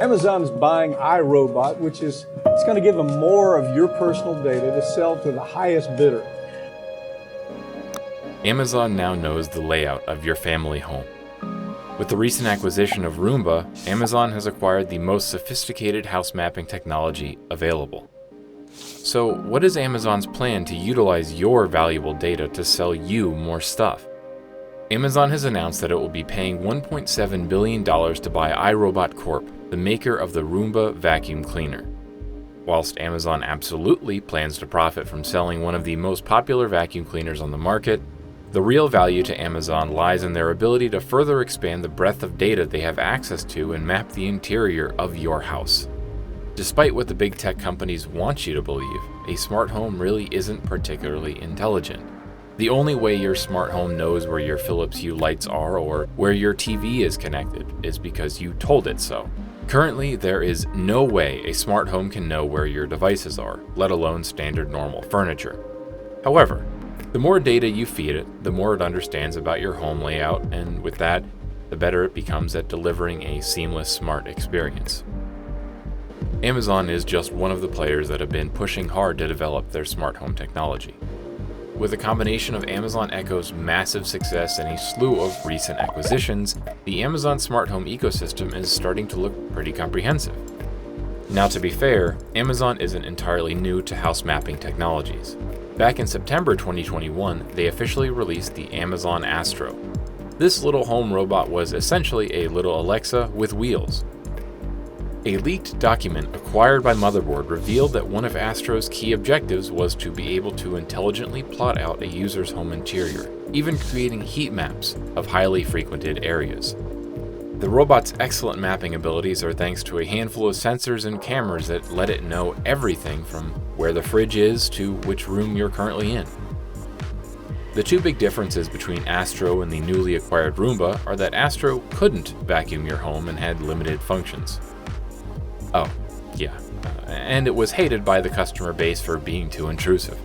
Amazon's buying iRobot, which is it's going to give them more of your personal data to sell to the highest bidder. Amazon now knows the layout of your family home. With the recent acquisition of Roomba, Amazon has acquired the most sophisticated house mapping technology available. So, what is Amazon's plan to utilize your valuable data to sell you more stuff? Amazon has announced that it will be paying $1.7 billion to buy iRobot Corp., the maker of the Roomba vacuum cleaner. Whilst Amazon absolutely plans to profit from selling one of the most popular vacuum cleaners on the market, the real value to Amazon lies in their ability to further expand the breadth of data they have access to and map the interior of your house. Despite what the big tech companies want you to believe, a smart home really isn't particularly intelligent. The only way your smart home knows where your Philips Hue lights are or where your TV is connected is because you told it so. Currently, there is no way a smart home can know where your devices are, let alone standard normal furniture. However, the more data you feed it, the more it understands about your home layout, and with that, the better it becomes at delivering a seamless smart experience. Amazon is just one of the players that have been pushing hard to develop their smart home technology. With a combination of Amazon Echo's massive success and a slew of recent acquisitions, the Amazon smart home ecosystem is starting to look pretty comprehensive. Now, to be fair, Amazon isn't entirely new to house mapping technologies. Back in September 2021, they officially released the Amazon Astro. This little home robot was essentially a little Alexa with wheels. A leaked document acquired by Motherboard revealed that one of Astro's key objectives was to be able to intelligently plot out a user's home interior, even creating heat maps of highly frequented areas. The robot's excellent mapping abilities are thanks to a handful of sensors and cameras that let it know everything from where the fridge is to which room you're currently in. The two big differences between Astro and the newly acquired Roomba are that Astro couldn't vacuum your home and had limited functions. Oh, yeah, and it was hated by the customer base for being too intrusive.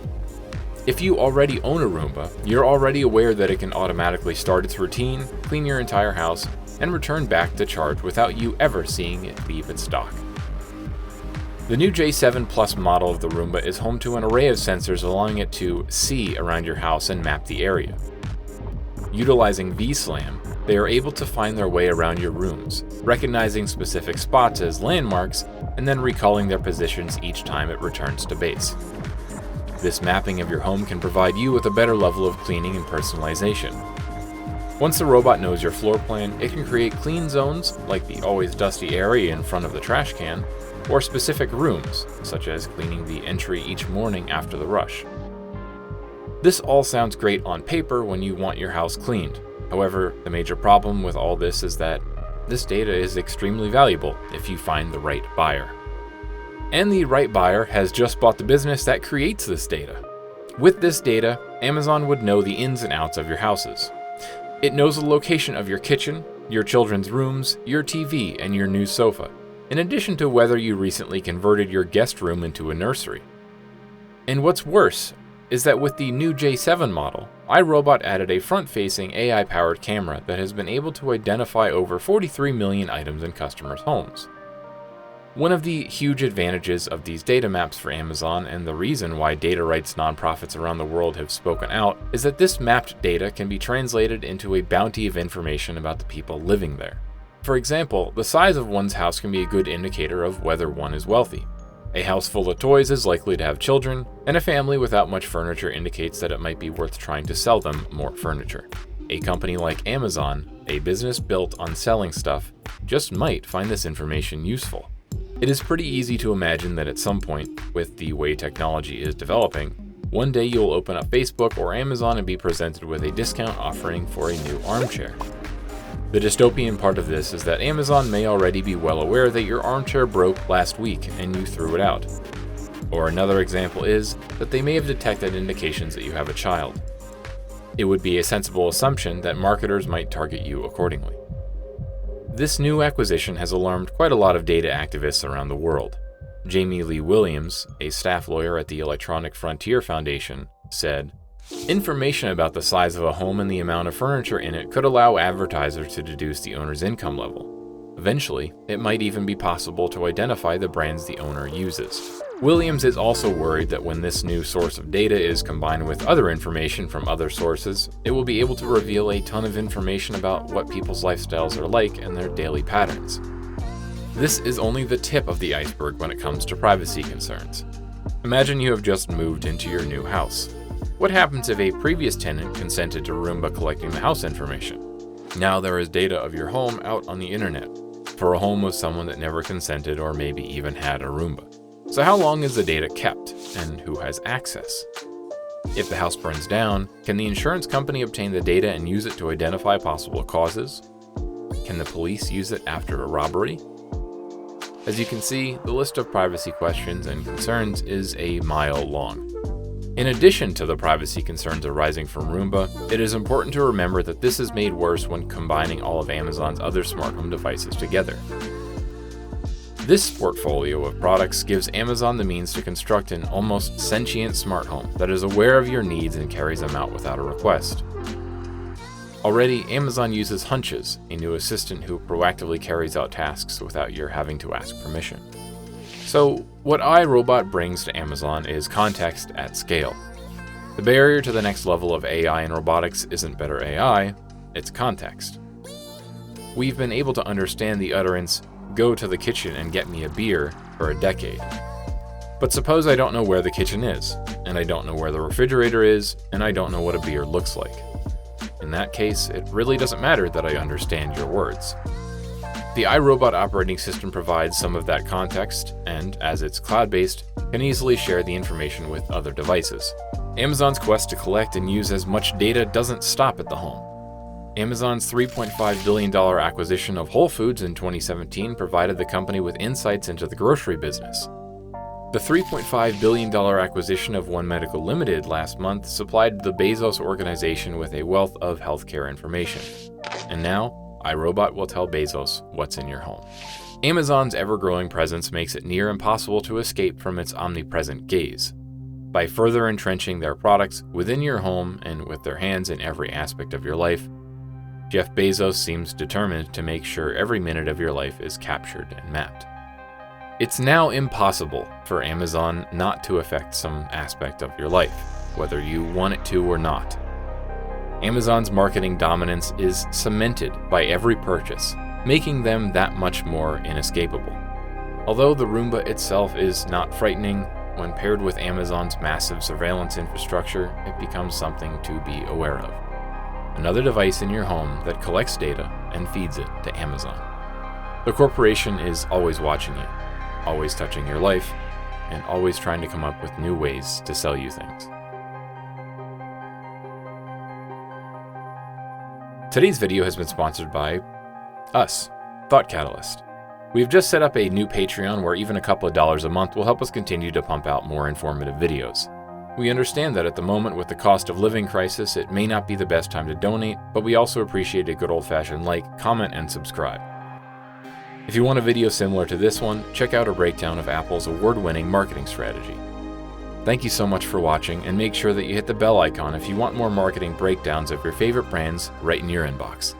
If you already own a Roomba, you're already aware that it can automatically start its routine, clean your entire house, and return back to charge without you ever seeing it leave its dock. The new J7 Plus model of the Roomba is home to an array of sensors allowing it to see around your house and map the area. Utilizing V-SLAM, they are able to find their way around your rooms, recognizing specific spots as landmarks, and then recalling their positions each time it returns to base. This mapping of your home can provide you with a better level of cleaning and personalization. Once the robot knows your floor plan, it can create clean zones, like the always dusty area in front of the trash can, or specific rooms, such as cleaning the entry each morning after the rush. This all sounds great on paper when you want your house cleaned. However, the major problem with all this is that this data is extremely valuable if you find the right buyer. And the right buyer has just bought the business that creates this data. With this data, Amazon would know the ins and outs of your houses. It knows the location of your kitchen, your children's rooms, your TV, and your new sofa, in addition to whether you recently converted your guest room into a nursery. And what's worse is that with the new J7 model, iRobot added a front-facing AI-powered camera that has been able to identify over 43 million items in customers' homes. One of the huge advantages of these data maps for Amazon, and the reason why data rights nonprofits around the world have spoken out, is that this mapped data can be translated into a bounty of information about the people living there. For example, the size of one's house can be a good indicator of whether one is wealthy. A house full of toys is likely to have children, and a family without much furniture indicates that it might be worth trying to sell them more furniture. A company like Amazon, a business built on selling stuff, just might find this information useful. It is pretty easy to imagine that at some point, with the way technology is developing, one day you'll open up Facebook or Amazon and be presented with a discount offering for a new armchair. The dystopian part of this is that Amazon may already be well aware that your armchair broke last week and you threw it out. Or another example is that they may have detected indications that you have a child. It would be a sensible assumption that marketers might target you accordingly. This new acquisition has alarmed quite a lot of data activists around the world. Jamie Lee Williams, a staff lawyer at the Electronic Frontier Foundation, said, "Information about the size of a home and the amount of furniture in it could allow advertisers to deduce the owner's income level. Eventually, it might even be possible to identify the brands the owner uses. Williams is also worried that when this new source of data is combined with other information from other sources, it will be able to reveal a ton of information about what people's lifestyles are like and their daily patterns. This is only the tip of the iceberg when it comes to privacy concerns. Imagine you have just moved into your new house. What happens if a previous tenant consented to Roomba collecting the house information? Now there is data of your home out on the internet for a home of someone that never consented or maybe even had a Roomba. So how long is the data kept, and who has access? If the house burns down, can the insurance company obtain the data and use it to identify possible causes? Can the police use it after a robbery? As you can see, the list of privacy questions and concerns is a mile long. In addition to the privacy concerns arising from Roomba, it is important to remember that this is made worse when combining all of Amazon's other smart home devices together. This portfolio of products gives Amazon the means to construct an almost sentient smart home that is aware of your needs and carries them out without a request. Already, Amazon uses Hunches, a new assistant who proactively carries out tasks without your having to ask permission. So, what iRobot brings to Amazon is context at scale. The barrier to the next level of AI and robotics isn't better AI, it's context. We've been able to understand the utterance, "Go to the kitchen and get me a beer," for a decade. But suppose I don't know where the kitchen is, and I don't know where the refrigerator is, and I don't know what a beer looks like. In that case, it really doesn't matter that I understand your words. The iRobot operating system provides some of that context, and, as it's cloud-based, can easily share the information with other devices. Amazon's quest to collect and use as much data doesn't stop at the home. Amazon's $3.5 billion acquisition of Whole Foods in 2017 provided the company with insights into the grocery business. The $3.5 billion acquisition of One Medical Limited last month supplied the Bezos organization with a wealth of healthcare information. And now, iRobot will tell Bezos what's in your home. Amazon's ever-growing presence makes it near impossible to escape from its omnipresent gaze. By further entrenching their products within your home and with their hands in every aspect of your life, Jeff Bezos seems determined to make sure every minute of your life is captured and mapped. It's now impossible for Amazon not to affect some aspect of your life, whether you want it to or not. Amazon's marketing dominance is cemented by every purchase, making them that much more inescapable. Although the Roomba itself is not frightening, when paired with Amazon's massive surveillance infrastructure, it becomes something to be aware of. Another device in your home that collects data and feeds it to Amazon. The corporation is always watching you, always touching your life, and always trying to come up with new ways to sell you things. Today's video has been sponsored by us, Thought Catalyst. We've just set up a new Patreon where even a couple of dollars a month will help us continue to pump out more informative videos. We understand that at the moment with the cost of living crisis, it may not be the best time to donate, but we also appreciate a good old-fashioned like, comment, and subscribe. If you want a video similar to this one, check out a breakdown of Apple's award-winning marketing strategy. Thank you so much for watching, and make sure that you hit the bell icon if you want more marketing breakdowns of your favorite brands right in your inbox.